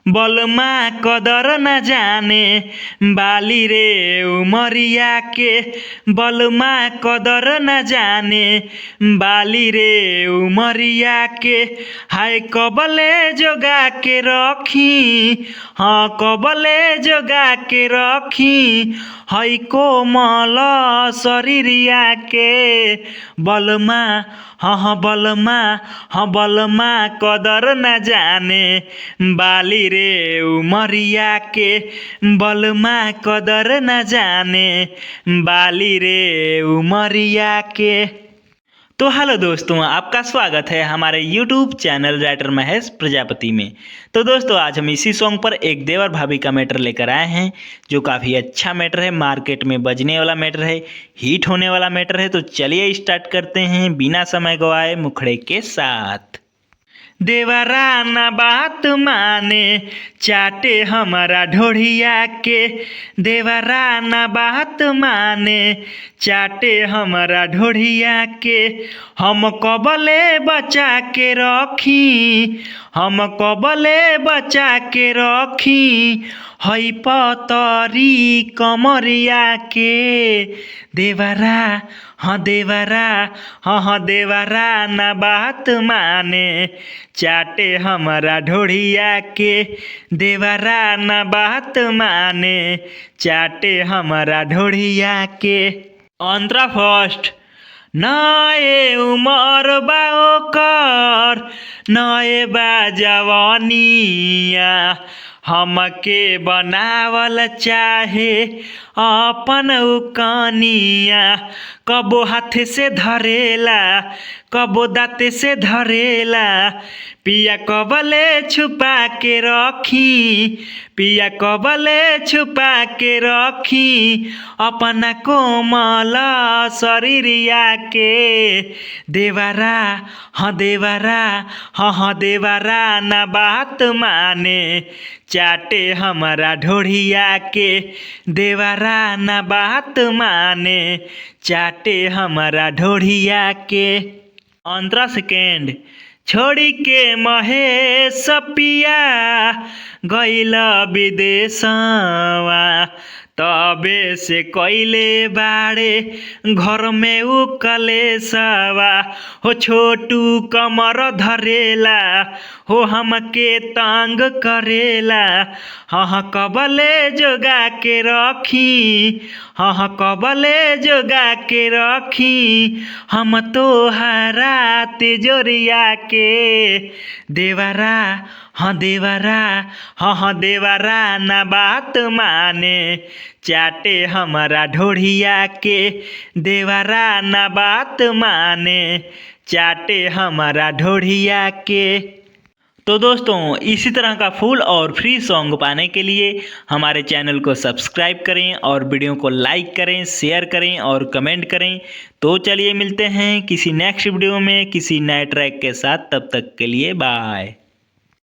बलमा कदर न जाने बाली रे उमरिया के। बलमा कदर न जाने बाली रे उमरिया के। हाय कबले जोगा के रखी, हाँ कबले जोगा के रखी। हई कोमल शरीरिया के। बलमा हाँ बलमा कदर न जाने बाली रे उमरिया के। बलमा कदर न जाने बाली रे उमरिया के। तो हेलो दोस्तों, आपका स्वागत है हमारे YouTube channel writer Mahesh Prajapati में। तो दोस्तों, आज हम इसी सॉन्ग पर एक देवर भाभी का मैटर लेकर आए हैं, जो काफ़ी अच्छा मैटर है, मार्केट में बजने वाला मैटर है, हिट होने वाला मैटर है। तो चलिए स्टार्ट करते हैं बिना समय गवाए मुखड़े के साथ। देवरा ना बात माने चाटे हमारा ढोढ़िया के। देवरा ना बात माने चाटे हमारा ढोढ़िया के। हम कबले बचा के रखी, हम कबले बचा के रखी। हई पतरी कमरिया के। देवरा हाँ देवरा ना बात माने चाटे हमारा ढोढ़िया के। देवरा ना बात माने चाटे हमारा ढोढ़िया के। अंतरा फर्स्ट। नए उमर बा ओकर, नए बा जवानिया। हमके बनावल चाहे अपन उकनिया। कबो हाथ से धरेला, कबो दाँत से धरेला। पिया कबले छुपा के रखी, पिया कबले छुपा के रखी। अपना कोमल शरीरिया के। देवरा हाँ देवरा ना बात माने चाटे हमारा ढोढ़िया के। देवरा ना बात माने चाटे हमारा ढोढ़िया के। अंतरा सेकेंड। छोड़ी के महेश पिया गइल विदेशवा। तबे से कइले बाड़े घर में उ कलेशवा। हो छोटू कमर धरेला, हो हमके तंग करेला। हाँ कबले जोगा के रखी, हाँ कबले जोगा के रखी। हम तोहरा तिजोरिया के। देवरा हाँ देवरा ना बात माने चाटे हमारा ढोढ़िया के। देवरा ना बात माने चाटे हमारा ढोढ़िया के। तो दोस्तों, इसी तरह का फुल और फ्री सॉन्ग पाने के लिए हमारे चैनल को सब्सक्राइब करें और वीडियो को लाइक करें, शेयर करें और कमेंट करें। तो चलिए मिलते हैं किसी नेक्स्ट वीडियो में किसी नए ट्रैक के साथ। तब तक के लिए बाय।